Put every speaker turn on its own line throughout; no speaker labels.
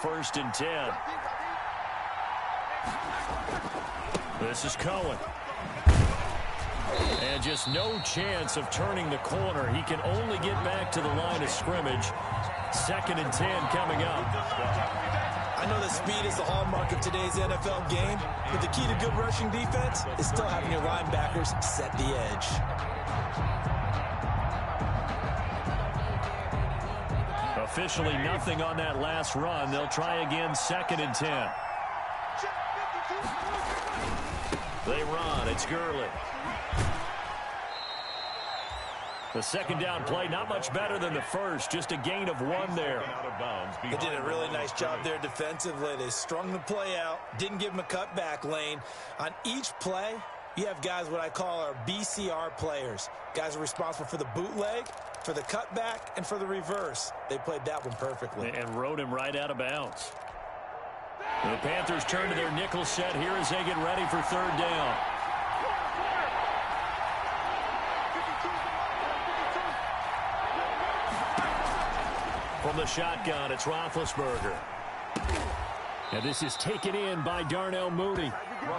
1st and 10. This is Cohen. And just no chance of turning the corner. He can only get back to the line of scrimmage. 2nd and 10 coming up.
I know that speed is the hallmark of today's NFL game, but the key to good rushing defense is still having your linebackers set the edge.
Officially nothing on that last run. They'll try again, 2nd and 10. They run. It's Gurley. The 2nd down play, not much better than the first. Just a gain of 1 there.
They did a really nice job there defensively. They strung the play out, didn't give him a cutback lane. On each play, you have guys what I call our BCR players. Guys are responsible for the bootleg, for the cutback, and for the reverse. They played that one perfectly.
And rode him right out of bounds. The Panthers turn to their nickel set here as they get ready for 3rd down. From the shotgun, it's Roethlisberger. And this is taken in by Darnell Mooney.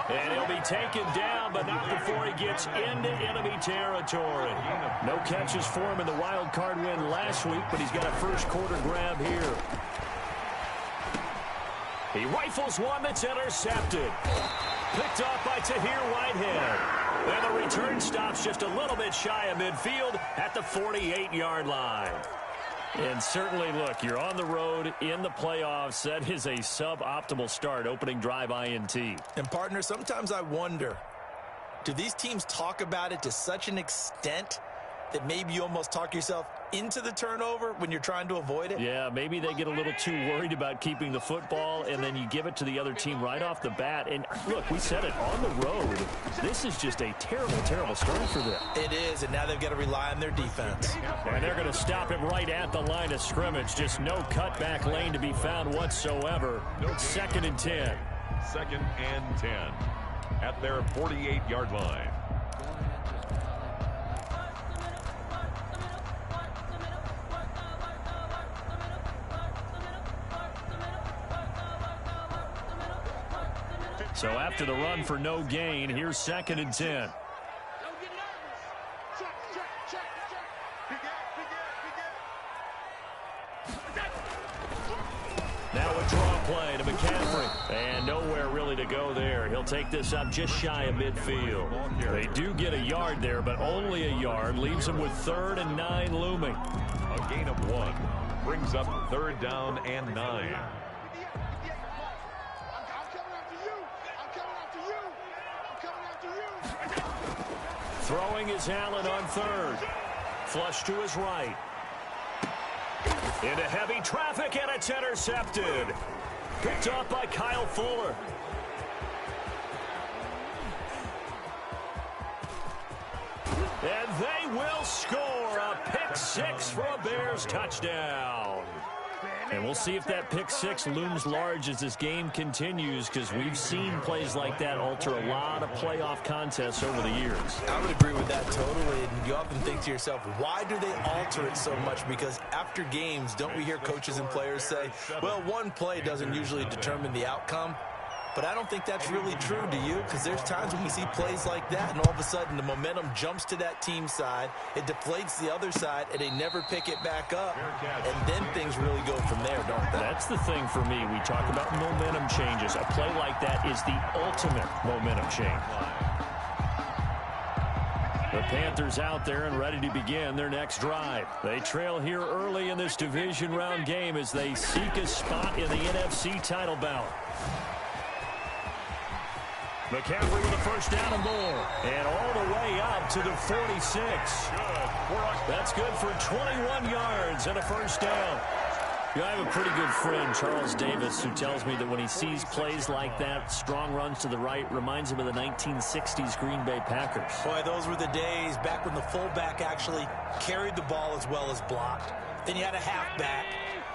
And he'll be taken down, but not before he gets into enemy territory. No catches for him in the wild card win last week, but he's got a first-quarter grab here. He rifles one that's intercepted. Picked off by Tahir Whitehead. And the return stops just a little bit shy of midfield at the 48-yard line. And certainly, look, you're on the road in the playoffs. That is a suboptimal start, opening drive INT.
And, partner, sometimes I wonder, do these teams talk about it to such an extent that maybe you almost talk yourself into the turnover when you're trying to avoid it?
Yeah, maybe they get a little too worried about keeping the football, and then you give it to the other team right off the bat. And, look, we said it, on the road, this is just a terrible, terrible start for them.
It is, and now they've got to rely on their defense.
And they're going to stop him right at the line of scrimmage. Just no cutback lane to be found whatsoever. 2nd and 10.
2nd and 10 at their 48-yard line.
So after the run for no gain, here's 2nd and 10. Now a draw play to McCaffrey. And nowhere really to go there. He'll take this up just shy of midfield. They do get a yard there, but only a yard. Leaves them with 3rd and 9 looming.
A gain of 1 brings up 3rd down and 9.
Throwing is Allen on 3rd. Flush to his right. Into heavy traffic, and it's intercepted. Picked off by Kyle Fuller. And they will score a pick 6 for a Bears touchdown. And we'll see if that pick 6 looms large as this game continues, because we've seen plays like that alter a lot of playoff contests over the years.
I would agree with that totally. And you often think to yourself, why do they alter it so much? Because after games, don't we hear coaches and players say, well, one play doesn't usually determine the outcome? But I don't think that's really true, do you? Because there's times when we see plays like that, and all of a sudden the momentum jumps to that team side, it deflates the other side, and they never pick it back up. And then things really go from there, don't they?
That's the thing for me. We talk about momentum changes. A play like that is the ultimate momentum change. The Panthers out there and ready to begin their next drive. They trail here early in this division round game as they seek a spot in the NFC title bout. McCaffrey with a 1st down and more. And all the way up to the 46. That's good for 21 yards and a 1st down. You know, I have a pretty good friend, Charles Davis, who tells me that when he sees plays like that, strong runs to the right, reminds him of the 1960s Green Bay Packers.
Boy, those were the days back when the fullback actually carried the ball as well as blocked. Then you had a halfback.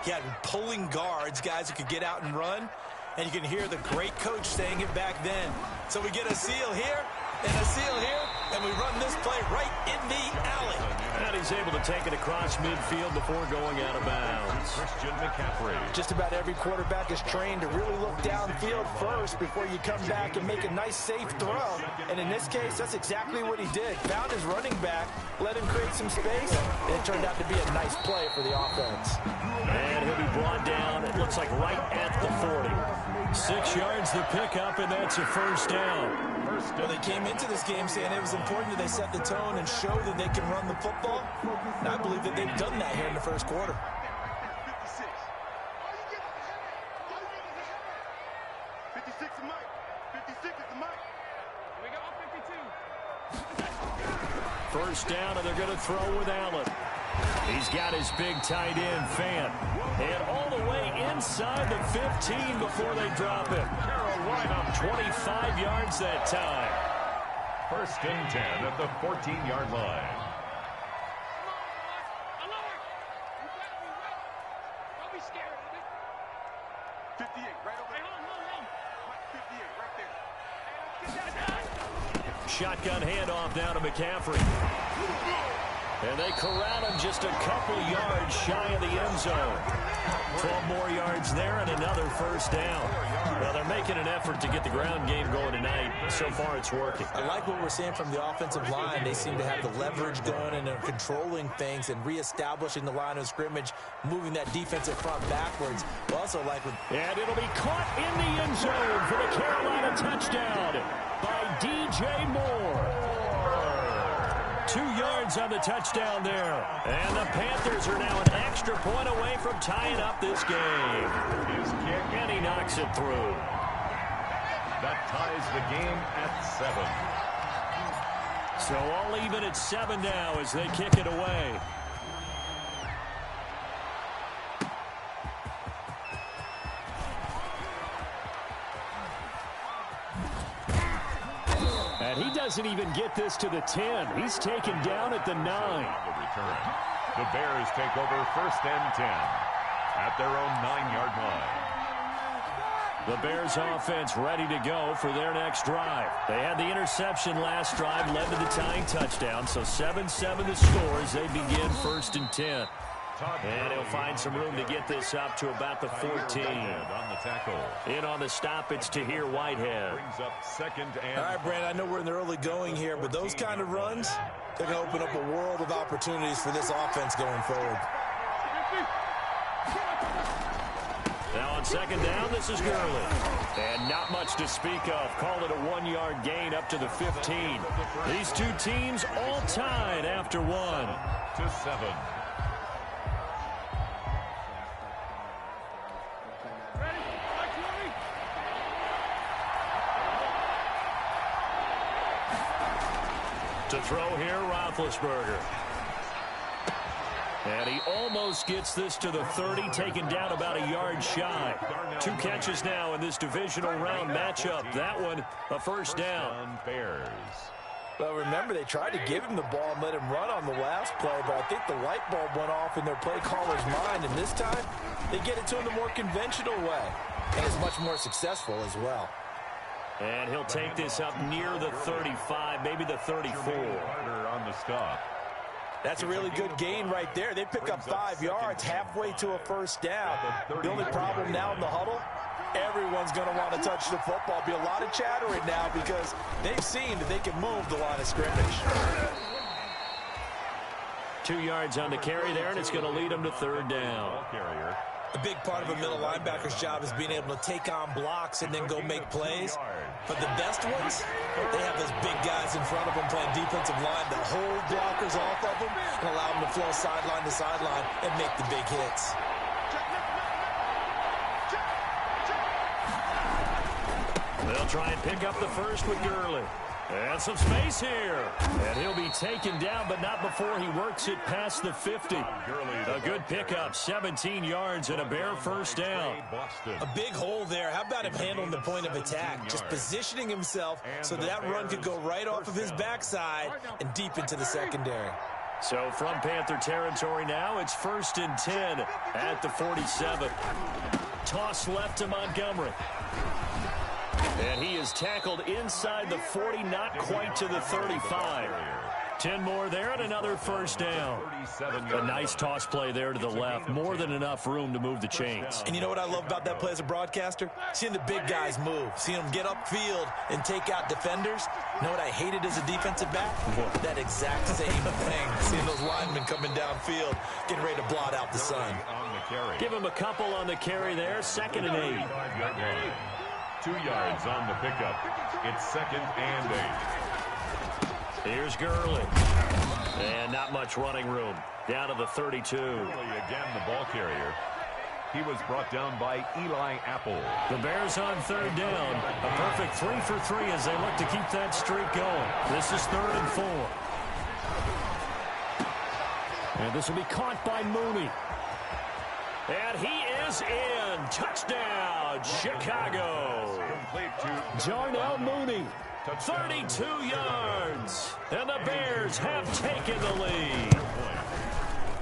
You had pulling guards, guys who could get out and run. And you can hear the great coach saying it back then. So we get a seal here, and a seal here, and we run this play right in the alley.
And he's able to take it across midfield before going out of bounds.
Christian McCaffrey.
Just about every quarterback is trained to really look downfield first before you come back and make a nice, safe throw. And in this case, that's exactly what he did. Found his running back, let him create some space, and it turned out to be a nice play for the offense.
And he'll be brought down, it looks like right at the 40. 6 yards the pickup, and that's a first down.
Well, they came into this game saying it was important that they set the tone and show that they can run the football. And I believe that they've done that here in the first quarter.
First down, and they're going to throw with Allen. He's got his big tight end, Fant. And all the way inside the 15 before they drop him. Carolina, 25 yards that time.
First and 10 at the 14-yard line.
Shotgun handoff down to McCaffrey. And they corral him just a couple yards shy of the end zone. 12 more yards there and another first down. Well, they're making an effort to get the ground game going tonight. So far, it's working.
I like what we're seeing from the offensive line. They seem to have the leverage going and they're controlling things and reestablishing the line of scrimmage, moving that defensive front backwards. Also like with...
And it'll be caught in the end zone for the Carolina touchdown by DJ Moore. 2 yards on the touchdown there. And the Panthers are now an extra point away from tying up this game.
His kick,
and he knocks it through.
That ties the game at 7.
So all even at 7 now as they kick it away. And he doesn't even get this to the 10. He's taken down at the 9.
The return. The Bears take over first and 10 at their own 9-yard line.
The Bears offense ready to go for their next drive. They had the interception last drive, led to the tying touchdown. So 7-7 the score as they begin first and 10. And he'll find some room to get this up to about the 14.
On the tackle.
In on the stop, it's Tahir Whitehead.
Brings up second and...
All right, Brandon, I know we're in the early going here, but those kind of runs, they're going to open up a world of opportunities for this offense going forward.
Now on second down, this is Gurley. And not much to speak of. Call it a 1-yard gain up to the 15. These two teams all tied after 1.
To 7.
To throw here, Roethlisberger. And he almost gets this to the 30, taken down about a yard shy. 2 catches now in this divisional round matchup. That one, a first down.
Bears.
Well, remember, they tried to give him the ball and let him run on the last play, but I think the light bulb went off in their play caller's mind, and this time, they get it to him the more conventional way, and it's much more successful as well.
And he'll take this up near the 35, maybe the 34.
On the stop.
That's a really good gain right there. They pick up 5 yards halfway to a first down. The only problem now in the huddle, everyone's going to want to touch the football. Be a lot of chattering now because they've seen that they can move the line of scrimmage.
2 yards on the carry there, and it's going to lead them to third down.
Carrier.
A big part of a middle linebacker's job is being able to take on blocks and then go make plays. But the best ones, they have those big guys in front of them playing defensive line to hold blockers off of them and allow them to flow sideline to sideline and make the big hits.
They'll try and pick up the first with Gurley. And some space here. And he'll be taken down, but not before he works it past the 50. A good pickup, 17 yards and a Bear first down.
A big hole there. How about him handling the point of attack? Just positioning himself so that run could go right off of his backside and deep into the secondary.
So from Panther territory now, it's first and 10 at the 47. Toss left to Montgomery. And he is tackled inside the 40, not quite to the 35. 10 more there and another first down. A nice toss play there to the left. More than enough room to move the chains.
And you know what I love about that play as a broadcaster? Seeing the big guys move. Seeing them get upfield and take out defenders. You know what I hated as a defensive back? That exact same thing. Seeing those linemen coming downfield, getting ready to blot out the sun.
Give him a couple on the carry there. 2nd and 8.
2 yards on the pickup. It's 2nd and 8.
Here's Gurley. And not much running room. Down to the 32.
Again, the ball carrier. He was brought down by Eli Apple.
The Bears on 3rd down. A perfect 3 for 3 as they look to keep that streak going. This is 3rd and 4. And this will be caught by Mooney. And he is in. Touchdown, Chicago. Darnell Mooney. 32 yards. And the Bears have taken the lead.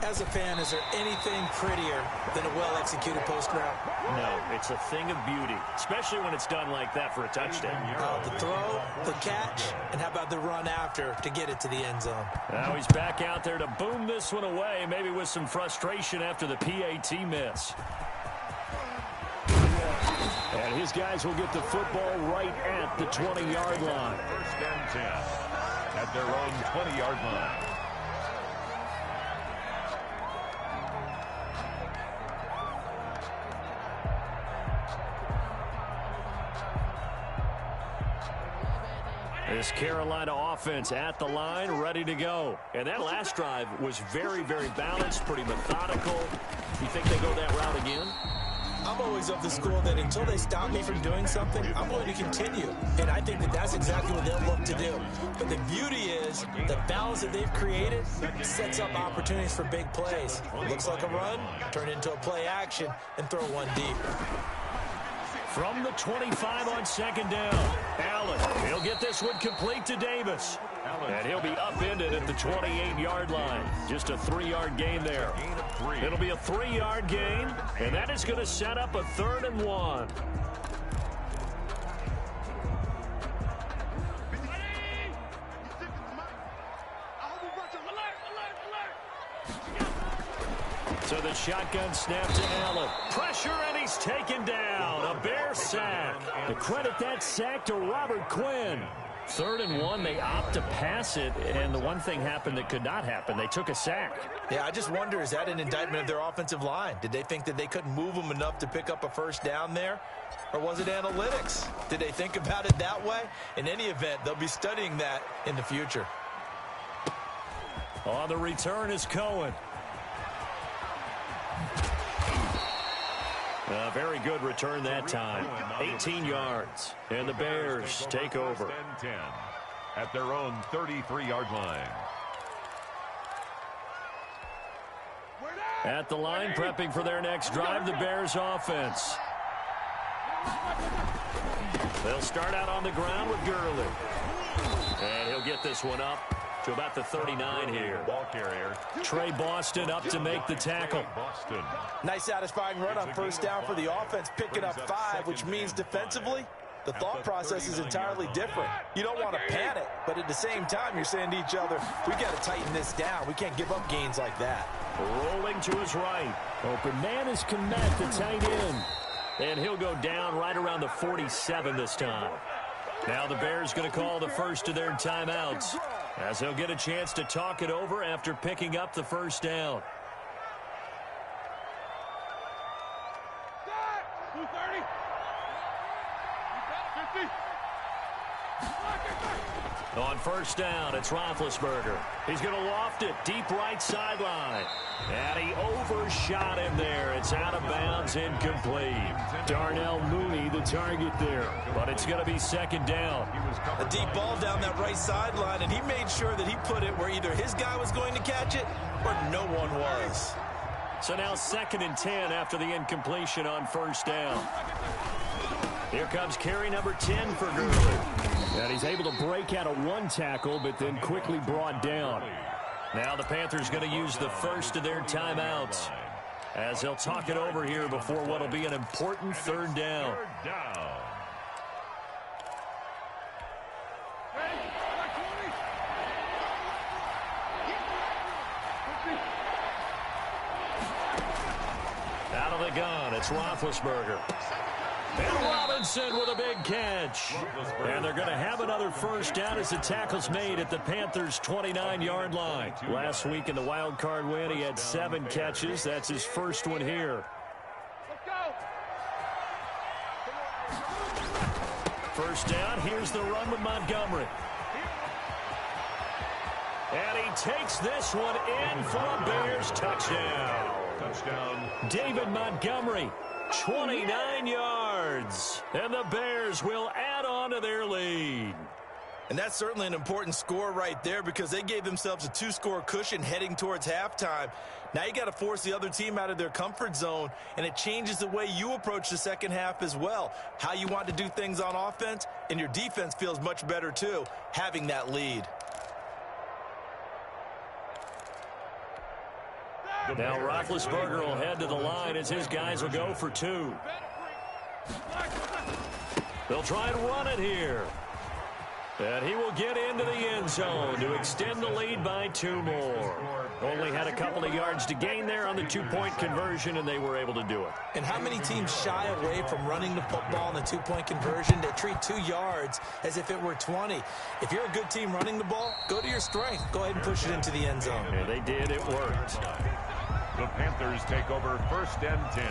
As a fan, is there anything prettier than a well-executed post route?
No, it's a thing of beauty, especially when it's done like that for a touchdown.
The throw, the catch, and how about the run after to get it to the end zone?
Now he's back out there to boom this one away, maybe with some frustration after the PAT miss. And his guys will get the football right at the 20-yard line.
1st and 10 at their own 20-yard line.
This Carolina offense at the line, ready to go. And that last drive was very, very balanced, pretty methodical. You think they go that route again?
I'm always of the school that until they stop me from doing something, I'm going to continue. And I think that that's exactly what they'll look to do. But the beauty is the balance that they've created sets up opportunities for big plays. Looks like a run, turn it into a play action, and throw one deep.
From the 25 on 2nd down, Allen. He'll get this one complete to Davis. And he'll be upended at the 28-yard line. Just a 3-yard gain there. It'll be a 3-yard gain, and that is going to set up a 3rd and 1. So the shotgun snap to Allen. Pressure, and he's taken down. A Bear sack. To credit that sack to Robert Quinn. 3rd and 1, they opt to pass it, and the one thing happened that could not happen. They took a sack.
Yeah, I just wonder, is that an indictment of their offensive line? Did they think that they couldn't move them enough to pick up a first down there? Or was it analytics? Did they think about it that way? In any event, they'll be studying that in the future.
On the return is Cohen. A very good return that time. 18 yards. And the Bears take over.
10 at their own 33-yard line.
At the line, prepping for their next drive, the Bears offense. They'll start out on the ground with Gurley. And he'll get this one up to about the 39 here.
Ball carrier.
Trey Boston up to make the tackle.
Boston.
Nice satisfying run on first down for the offense, picking up 5, which means defensively, the thought process is entirely different. You don't want to panic, but at the same time, you're saying to each other, we got to tighten this down. We can't give up gains like that.
Rolling to his right. Open man is Komet, the tight end. And he'll go down right around the 47 this time. Now the Bears going to call the first of their timeouts, as they'll get a chance to talk it over after picking up the first down. On first down, it's Roethlisberger. He's going to loft it deep right sideline. And he overshot him there. It's out of bounds, incomplete. Darnell Mooney, the target there. But it's going to be 2nd down.
A deep ball down that right sideline, and he made sure that he put it where either his guy was going to catch it or no one was.
So now 2nd and 10 after the incompletion on first down. Here comes carry number 10 for Gurley. And he's able to break out of one tackle, but then quickly brought down. Now the Panthers going to use the first of their timeouts, as they'll talk it over here before what will be an important 3rd down. Out of the gun, it's Roethlisberger. And Robinson with a big catch. And they're going to have another first down as the tackle's made at the Panthers' 29-yard line. Last week in the wild card win, he had 7 catches. That's his first one here. First down, here's the run with Montgomery. And he takes this one in for a Bears touchdown. David Montgomery, 29 yards. And the Bears will add on to their lead.
And that's certainly an important score right there because they gave themselves a 2-score cushion heading towards halftime. Now you got to force the other team out of their comfort zone, and it changes the way you approach the second half as well. How you want to do things on offense, and your defense feels much better too, having that lead.
Now Roethlisberger will head to the line as his guys will go for 2. They'll try and run it here. And he will get into the end zone to extend the lead by 2 more. Only had a couple of yards to gain there on the 2-point conversion, and they were able to do it.
And how many teams shy away from running the football in the 2-point conversion? They treat 2 yards as if it were 20. If you're a good team running the ball, go to your strength. Go ahead and push it into the end zone.
Yeah, they did. It worked.
The Panthers take over 1st and 10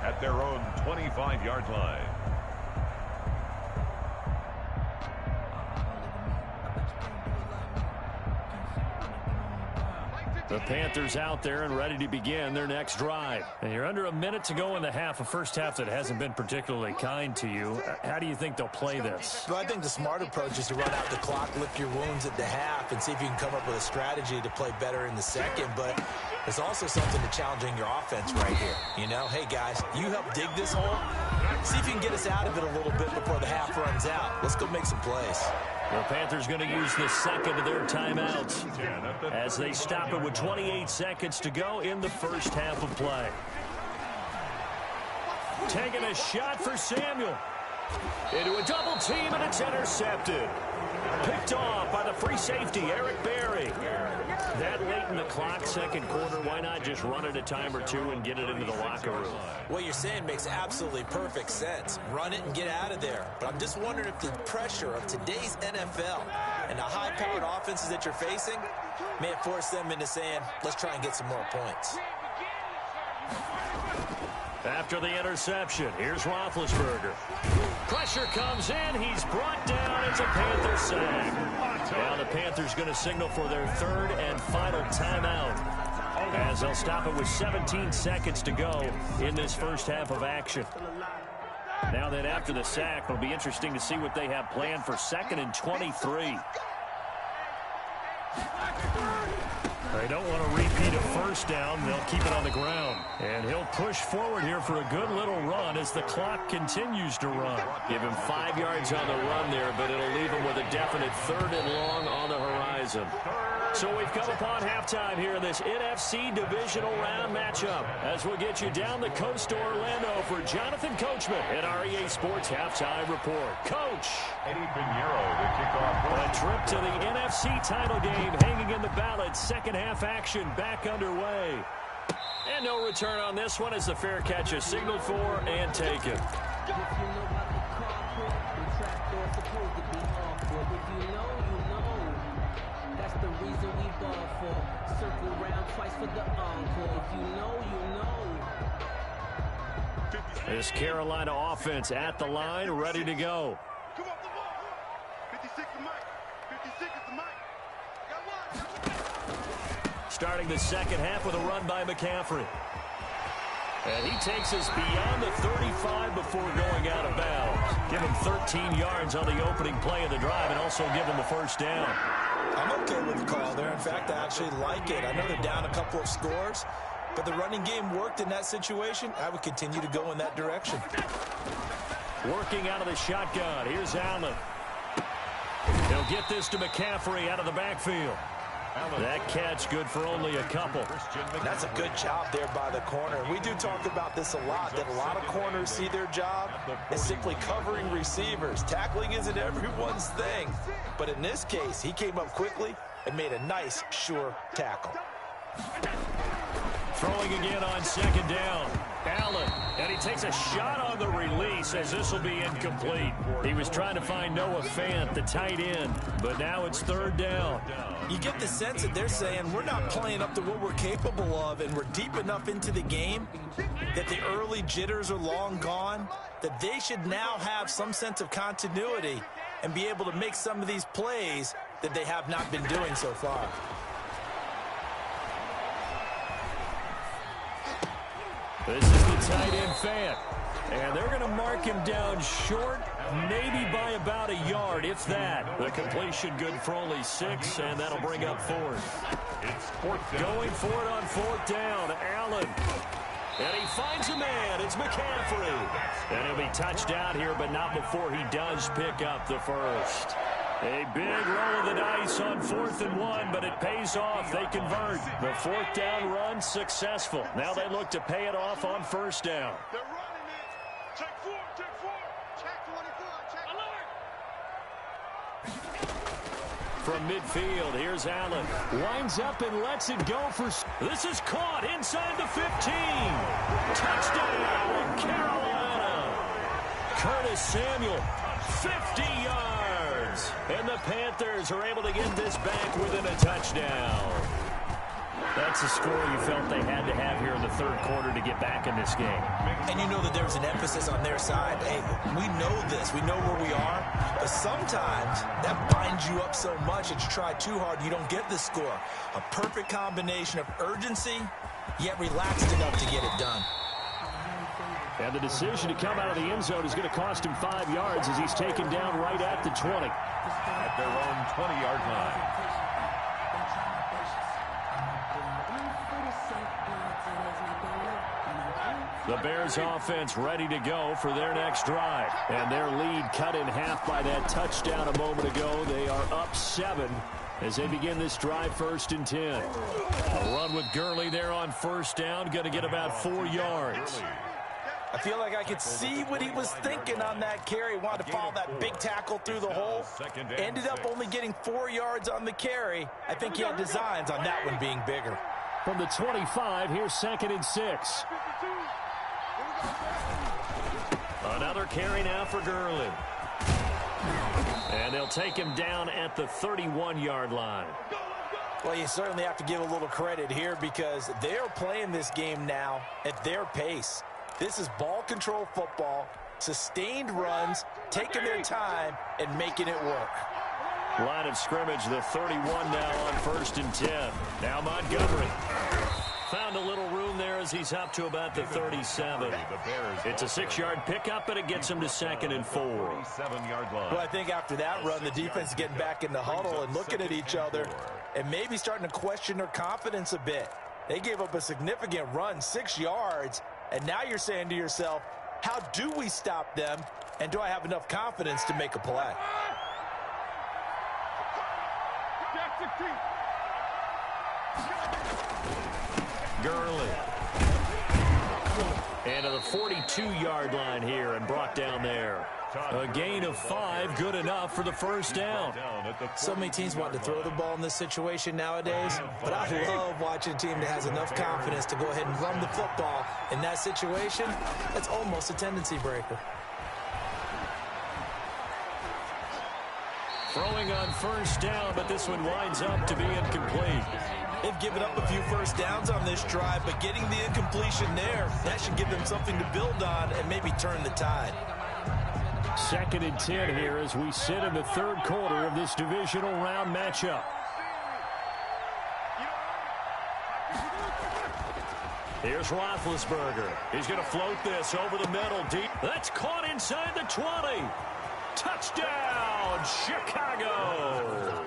at their own 25-yard line.
The Panthers out there and ready to begin their next drive. And you're under a minute to go in the half, a first half that hasn't been particularly kind to you. How do you think they'll play this?
Well, I think the smart approach is to run out the clock, lick your wounds at the half, and see if you can come up with a strategy to play better in the second. But there's also something to challenging your offense right here. You know, hey, guys, you help dig this hole. See if you can get us out of it a little bit before the half runs out. Let's go make some plays.
The Panthers going to use the second of their timeouts as they stop it with 28 seconds to go in the first half of play. Taking a shot for Samuel. Into a double team, and it's intercepted. Picked off by the free safety, Eric Berry. That late in the clock, second quarter, why not just run it a time or two and get it into the locker room?
What you're saying makes absolutely perfect sense. Run it and get out of there. But I'm just wondering if the pressure of today's NFL and the high-powered offenses that you're facing may have forced them into saying, let's try and get some more points.
After the interception, here's Roethlisberger. Pressure comes in. He's brought down. It's a Panther sack. Now the Panthers going to signal for their 3rd and final timeout as they'll stop it with 17 seconds to go in this first half of action. Now that after the sack, it'll be interesting to see what they have planned for 2nd and 23. They don't want to repeat a first down. They'll keep it on the ground. And he'll push forward here for a good little run as the clock continues to run. Give him 5 yards on the run there, but it'll leave him with a definite 3rd and long on the horizon. So we've come upon halftime here in this NFC divisional round matchup as we'll get you down the coast to Orlando for Jonathan Coachman at our EA Sports Halftime Report. Coach.
Eddie Pinheiro, the kickoff.
A trip to the NFC title game hanging in the balance. Second half action back underway. And no return on this one as the fair catch is signaled for and taken. This Carolina offense at the line, ready to go.
Come on, the ball. 56 the mic. 56 is the mic. Got one.
Starting the second half with a run by McCaffrey. And he takes us beyond the 35 before going out of bounds. Give him 13 yards on the opening play of the drive and also give him a first down.
I'm okay with the call there. In fact, I actually like it. I know they're down a couple of scores, but the running game worked in that situation. I would continue to go in that direction.
Working out of the shotgun. Here's Allen. He'll get this to McCaffrey out of the backfield. That catch good for only a couple.
That's a good job there by the corner. We do talk about this a lot, that a lot of corners see their job as simply covering receivers. Tackling isn't everyone's thing. But in this case, he came up quickly and made a nice, sure tackle.
Throwing again on second down. Allen, and he takes a shot on the release as this will be incomplete. He was trying to find Noah Fant, the tight end, but now it's third down.
You get the sense that they're saying we're not playing up to what we're capable of, and we're deep enough into the game that the early jitters are long gone, that they should now have some sense of continuity and be able to make some of these plays that they have not been doing so far.
This is the tight end Fant. And they're going to mark him down short, maybe by about a yard, if that. The completion good for only 6, and that'll bring up fourth. Going for it on fourth down, Allen. And he finds a man. It's McCaffrey. And he'll be touched out here, but not before he does pick up the first. A big roll of the dice on 4th and 1, but it pays off. They convert. The fourth down run successful. Now they look to pay it off on first down.
They're running it. Check 4, check 4. Check 24, check alert.
From midfield, here's Allen. Winds up and lets it go for... This is caught inside the 15. Touchdown, Carolina. Curtis Samuel, 50 yards. And the Panthers are able to get this back within a touchdown. That's the score you felt they had to have here in the third quarter to get back in this game.
And you know that there's an emphasis on their side. Hey, we know this. We know where we are. But sometimes that binds you up so much that you try too hard, you don't get the score. A perfect combination of urgency, yet relaxed enough to get it done.
And the decision to come out of the end zone is going to cost him 5 yards as he's taken down right at the 20.
At their own 20-yard line.
The Bears offense ready to go for their next drive. And their lead cut in half by that touchdown a moment ago. They are up 7 as they begin this drive, 1st and 10. A run with Gurley there on first down. Going to get about 4 yards.
I feel like I could see what he was thinking on that carry. Wanted to follow that big tackle through the hole. Ended up only getting 4 yards on the carry. I think he had designs on that one being bigger.
From the 25, here's 2nd and 6. Another carry now for Gurley. And they'll take him down at the 31-yard line.
Well, you certainly have to give a little credit here because they're playing this game now at their pace. This is ball control football, sustained runs, taking their time, and making it work.
Line of scrimmage, the 31 now on 1st and 10. Now Montgomery. Found a little room there as he's up to about the 37. It's a 6-yard pickup, but it gets him to 2nd and 4.
Well, I think after that run, the defense is getting back in the huddle and looking at each other and maybe starting to question their confidence a bit. They gave up a significant run, 6 yards, and now you're saying to yourself, how do we stop them, and do I have enough confidence to make a play?
Gurley. And to the 42-yard line here and brought down there. A gain of 5, good enough for the first down.
So many teams want to throw the ball in this situation nowadays, but I love watching a team that has enough confidence to go ahead and run the football. In that situation, that's almost a tendency breaker.
Throwing on first down, but this one winds up to be incomplete.
They've given up a few first downs on this drive, but getting the incompletion there, that should give them something to build on and maybe turn the tide.
2nd and 10 here as we sit in the third quarter of this divisional round matchup. Here's Roethlisberger. He's going to float this over the middle deep. That's caught inside the 20. Touchdown, Chicago.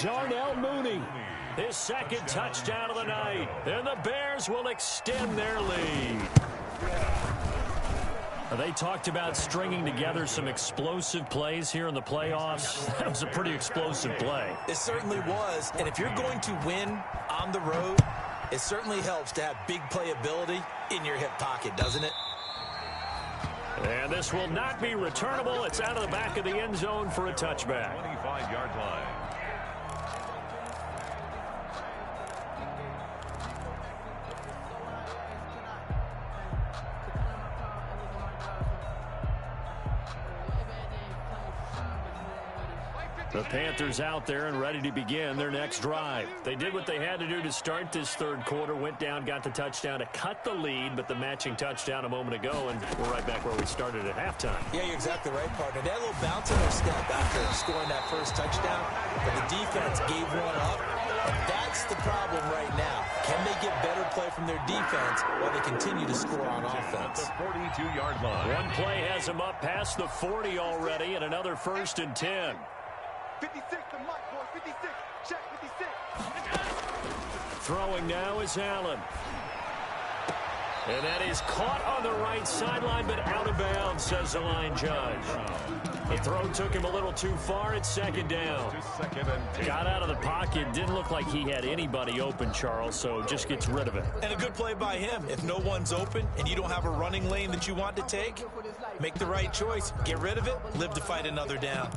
Darnell Mooney, his 2nd touchdown of the night. And the Bears will extend their lead. They talked about stringing together some explosive plays here in the playoffs. That was a pretty explosive play.
It certainly was. And if you're going to win on the road, it certainly helps to have big playability in your hip pocket, doesn't it?
And this will not be returnable. It's out of the back of the end zone for a touchback.
25-yard line.
The Panthers out there and ready to begin their next drive. They did what they had to do to start this third quarter, went down, got the touchdown to cut the lead, but the matching touchdown a moment ago, and we're right back where we started at halftime.
Yeah, you're exactly right, partner. They had a little bounce in their step after scoring that first touchdown, but the defense gave one up, and that's the problem right now. Can they get better play from their defense while they continue to score on offense?
At the 42-yard line.
One play has them up past the 40 already, and another 1st and 10.
56 to Mike, boy. 56. Check 56.
Throwing now is Allen. And that is caught on the right sideline, but out of bounds, says the line judge. The throw took him a little too far. It's 2nd down. Got out of the pocket. Didn't look like he had anybody open, Charles, so just gets rid of it.
And a good play by him. If no one's open and you don't have a running lane that you want to take, make the right choice. Get rid of it. Live to fight another down.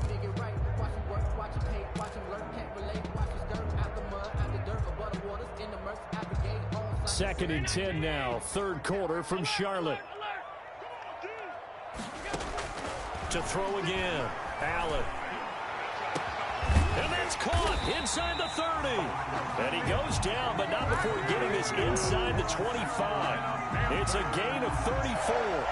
2nd and 10 now. 3rd quarter from Charlotte. To throw again. Allen. And that's caught inside the 30. And he goes down, but not before getting this inside the 25. It's a gain of 34.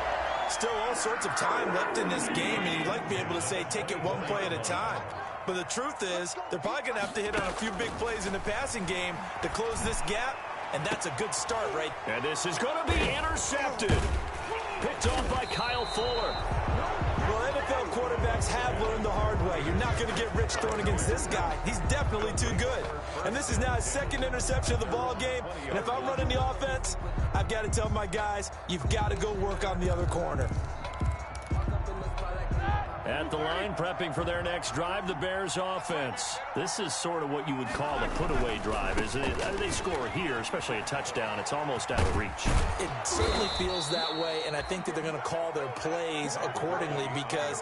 Still all sorts of time left in this game, and you'd like to be able to say take it one play at a time. But the truth is, they're probably going to have to hit on a few big plays in the passing game to close this gap, and that's a good start, right?
And this is going to be intercepted. Picked off by Kyle Fuller.
Well, NFL quarterbacks have learned the hard way. You're not going to get rich throwing against this guy. He's definitely too good. And this is now his 2nd interception of the ball game. And if I'm running the offense, I've got to tell my guys, you've got to go work on the other corner.
At the line, prepping for their next drive, the Bears offense. This is sort of what you would call a put-away drive, isn't it? They score here, especially a touchdown. It's almost out of reach.
It certainly feels that way, and I think that they're going to call their plays accordingly, because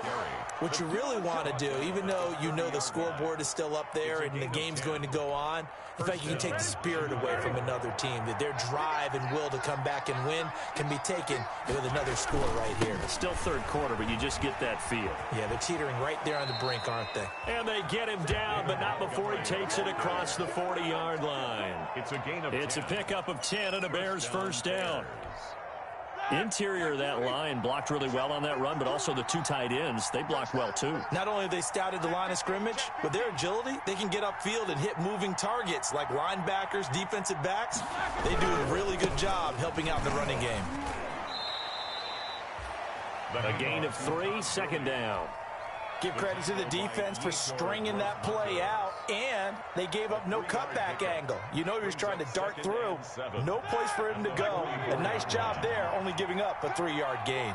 what you really want to do, even though you know the scoreboard is still up there and the game's going to go on, in fact, you can take the spirit away from another team, that their drive and will to come back and win can be taken with another score right here.
It's still 3rd quarter, but you just get that feel.
Yeah, they're teetering right there on the brink, aren't they?
And they get him down, but not before he takes it across the 40-yard line.
It's a gain of 10.
It's a pickup of 10 and a Bears 1st down. Interior of that line blocked really well on that run, but also the 2 tight ends, they blocked well too.
Not only have they scouted the line of scrimmage, but their agility, they can get upfield and hit moving targets like linebackers, defensive backs. They do a really good job helping out the running game.
A gain of 3, 2nd down.
Give credit to the defense for stringing that play out, and they gave up no cutback angle. You know he was trying to dart through. No place for him to go. A nice job there, only giving up a 3-yard gain.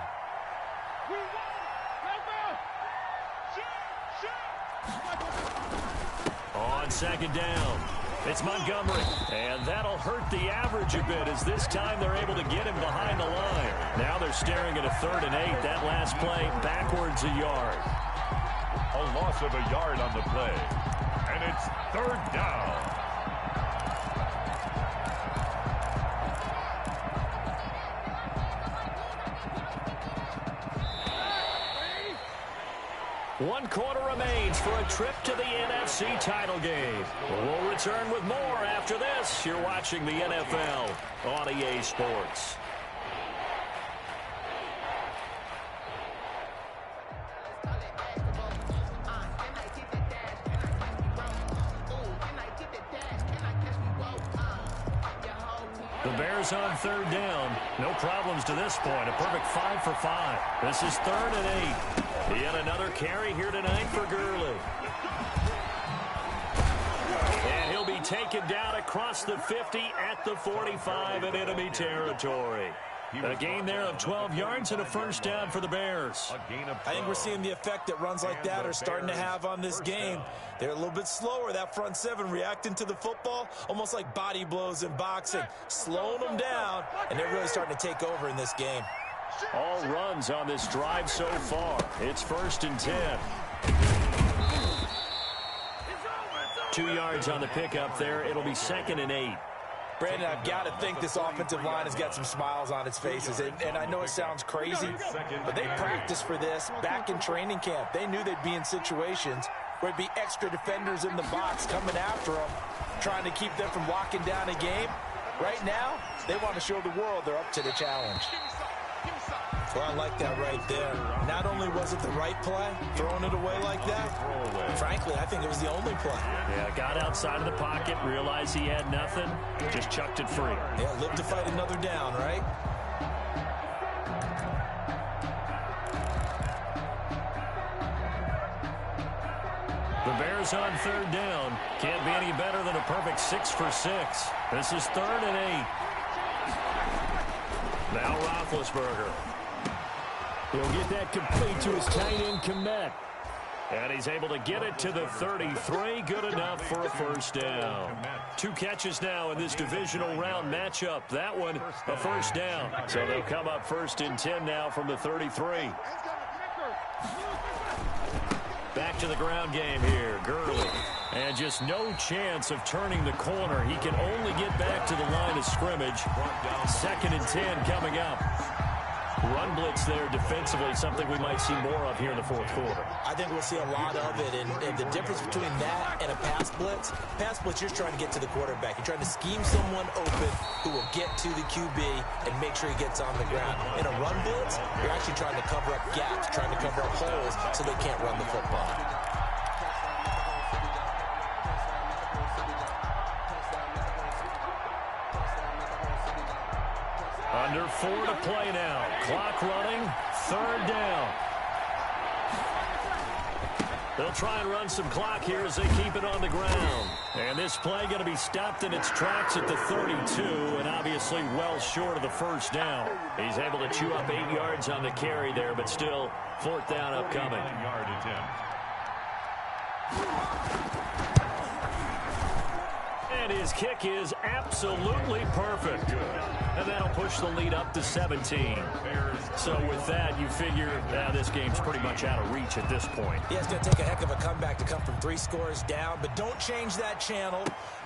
On 2nd down, it's Montgomery. And that'll hurt the average a bit, as this time they're able to get him behind the line. Now they're staring at a 3rd and 8. That last play backwards a yard.
A loss of a yard on the play. And it's 3rd down.
One quarter remains for a trip to the NFC title game. We'll return with more after this. You're watching the NFL on EA Sports. The Bears on 3rd down. No problems to this point. A perfect 5 for 5. This is 3rd and 8. Yet another carry here tonight for Gurley. And he'll be taken down across the 50 at the 45 in enemy territory. A gain there of 12 yards and a first down for the Bears.
I think we're seeing the effect that runs like that are starting to have on this game. They're a little bit slower, that front seven, reacting to the football, almost like body blows in boxing, slowing them down, and they're really starting to take over in this game.
All runs on this drive so far. It's 1st and 10. 2 yards on the pickup there. It'll be 2nd and 8.
Brandon, I've got to think this offensive line has got some smiles on its faces. And I know it sounds crazy, but they practiced for this back in training camp. They knew they'd be in situations where it'd be extra defenders in the box coming after them, trying to keep them from locking down a game. Right now, they want to show the world they're up to the challenge. Well, I like that right there. Not only was it the right play, throwing it away like that, frankly, I think it was the only play.
Yeah, got outside of the pocket, realized he had nothing, just chucked it free.
Yeah, live to fight another down, right?
The Bears on 3rd down. Can't be any better than a perfect 6 for 6. This is 3rd and 8. Now Roethlisberger. He'll get that complete to his tight end Kmet. And he's able to get it to the 33. Good enough for a first down. 2 catches now in this divisional round matchup. That one, a first down. So they'll come up 1st and 10 now from the 33. Back to the ground game here. Gurley. And just no chance of turning the corner. He can only get back to the line of scrimmage. 2nd and 10 coming up. Run blitz there defensively, something we might see more of here in the 4th quarter.
I think we'll see a lot of it, and the difference between that and a pass blitz, you're trying to get to the quarterback. You're trying to scheme someone open who will get to the QB and make sure he gets on the ground. In a run blitz, you're actually trying to cover up gaps, trying to cover up holes so they can't run the football.
Under 4 to play now. Clock running. 3rd down. They'll try and run some clock here as they keep it on the ground. And this play going to be stopped in its tracks at the 32, and obviously well short of the first down. He's able to chew up 8 yards on the carry there, but still 4th down upcoming.
Yard attempt.
And his kick is absolutely perfect. And that'll push the lead up to 17. So with that, you figure this game's pretty much out of reach at this point.
Yeah, it's going to take a heck of a comeback to come from 3 scores down, but don't change that channel.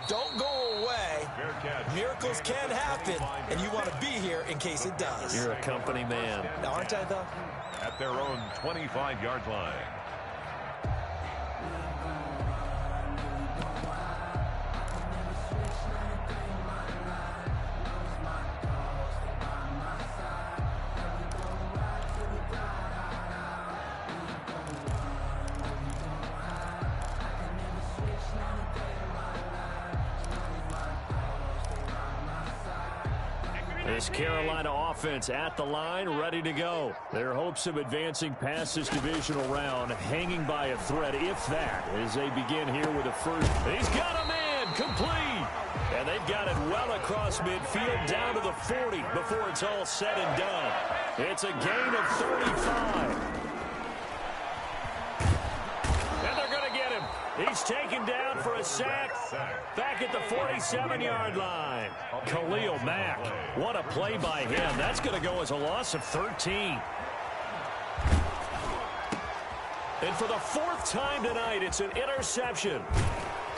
Don't go away. Miracles can happen, and you want to be here in case it does.
You're a company man.
Now, aren't I, though?
At their own 25-yard line.
This Carolina offense at the line, ready to go. Their hopes of advancing past this divisional round hanging by a thread, if that, as they begin here with a first. He's got a man, complete. And they've got it well across midfield down to the 40 before it's all said and done. It's a gain of 35. He's taken down for a sack back at the 47-yard line. Khalil Mack, what a play by him. That's going to go as a loss of 13. And for the 4th time tonight, it's an interception.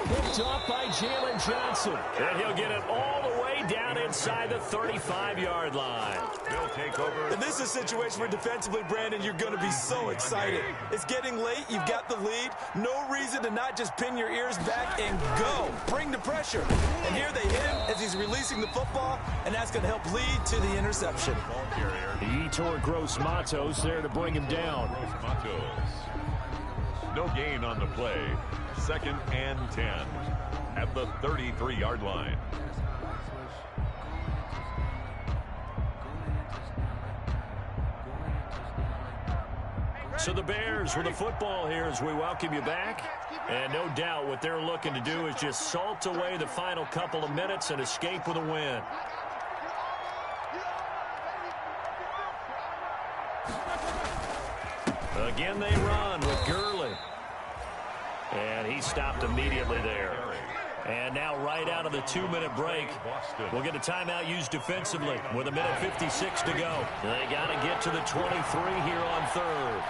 Picked off by Jalen Johnson. And he'll get it all the way down inside the 35-yard line.
They'll take over.
And this is a situation where defensively, Brandon, you're going to be so excited. It's getting late. You've got the lead. No reason to not just pin your ears back and go. Bring the pressure. And here they hit him as he's releasing the football, and that's going to help lead to the interception.
Yetur Gross-Matos there to bring him down.
Gross-Matos. No gain on the play. 2nd and 10 at the 33-yard line.
So the Bears with the football here as we welcome you back. And no doubt what they're looking to do is just salt away the final couple of minutes and escape with a win. Again they run with Gurley. And he stopped immediately there. And now right out of the 2-minute break, we'll get a timeout used defensively with 1:56 to go. They got to get to the 23 here on third.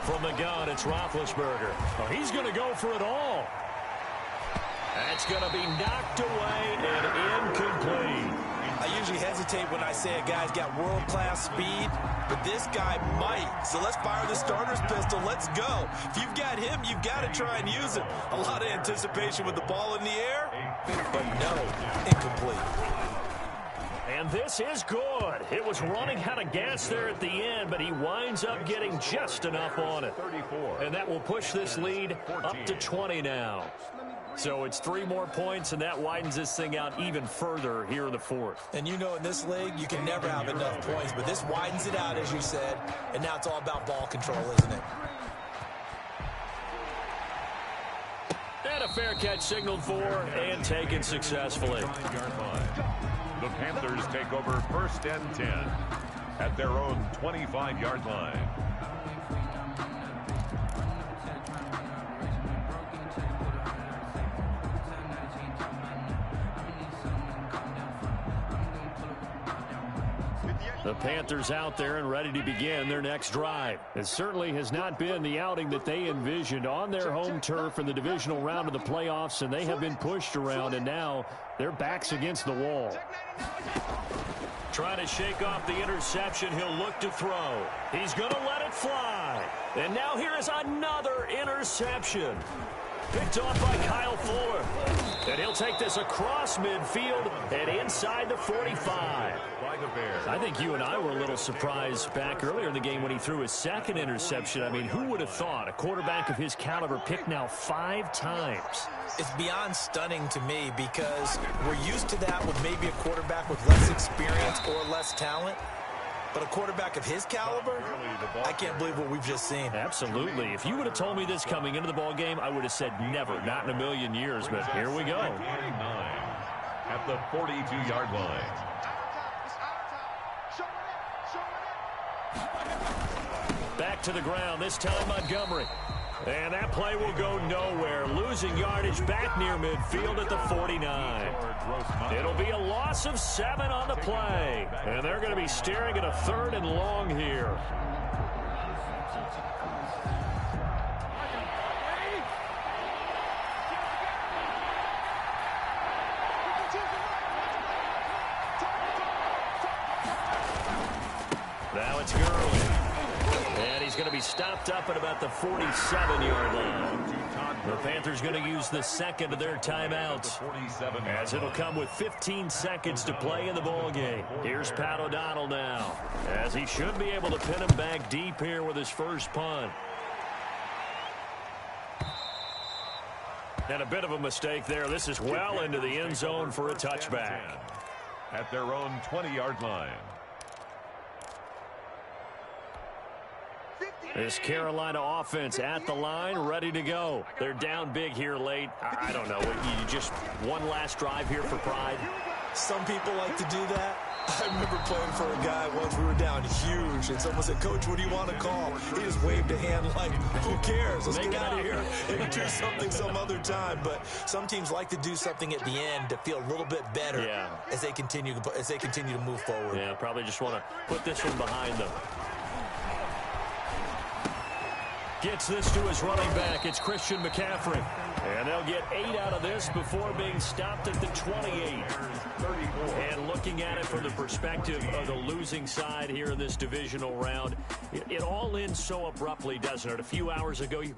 From the gun, it's Roethlisberger. Oh, he's going to go for it all. That's going to be knocked away and incomplete.
I usually hesitate when I say a guy's got world-class speed, but this guy might. So let's fire the starter's pistol. Let's go. If you've got him, you've got to try and use it. A lot of anticipation with the ball in the air, but no, incomplete.
And this is good. It was running out of gas there at the end, but he winds up getting just enough on it. And that will push this lead up to 20 now. So it's 3 more points, and that widens this thing out even further here in the fourth.
And you know in this league, you can never have enough points, but this widens it out, as you said, and now it's all about ball control, isn't it?
And a fair catch signaled for and taken successfully.
The Panthers take over 1st and 10 at their own 25-yard line.
The Panthers out there and ready to begin their next drive. It certainly has not been the outing that they envisioned on their home turf in the divisional round of the playoffs, and they have been pushed around, and now their backs against the wall. Trying to shake off the interception, he'll look to throw. He's going to let it fly. And now here is another interception. Picked off by Kyle Fuller. And he'll take this across midfield and inside the 45. I think you and I were a little surprised back earlier in the game when he threw his second interception. I mean, who would have thought a quarterback of his caliber picked now 5 times?
It's beyond stunning to me because we're used to that with maybe a quarterback with less experience or less talent. But a quarterback of his caliber, I can't believe what we've just seen.
Absolutely. If you would have told me this coming into the ball game, I would have said never, not in a million years. But here we go.
At the 42-yard line.
Back to the ground, this time Montgomery. And that play will go nowhere. Losing yardage back near midfield at the 49. It'll be a loss of 7 on the play. And they're going to be staring at a 3rd and long here. Now it's Gurley. And he's going to be stopped up at about the 47-yard line. The Panthers going to use the second of their timeouts, as it'll come with 15 seconds to play in the ball game. Here's Pat O'Donnell now, as he should be able to pin him back deep here with his first punt. And a bit of a mistake there. This is well into the end zone for a touchback.
At their own 20-yard line.
This Carolina offense at the line, ready to go. They're down big here late. I don't know. You just one last drive here for pride.
Some people like to do that. I remember playing for a guy once. We were down huge, and someone said, "Coach, what do you want to call?" He just waved a hand like, "Who cares? Let's get out of here and do something some other time." But some teams like to do something at the end to feel a little bit better as they continue to move forward.
Yeah, probably just want to put this one behind them. Gets this to his running back. It's Christian McCaffrey. And they'll get 8 out of this before being stopped at the 28. And looking at it from the perspective of the losing side here in this divisional round, it all ends so abruptly, doesn't it? A few hours ago, you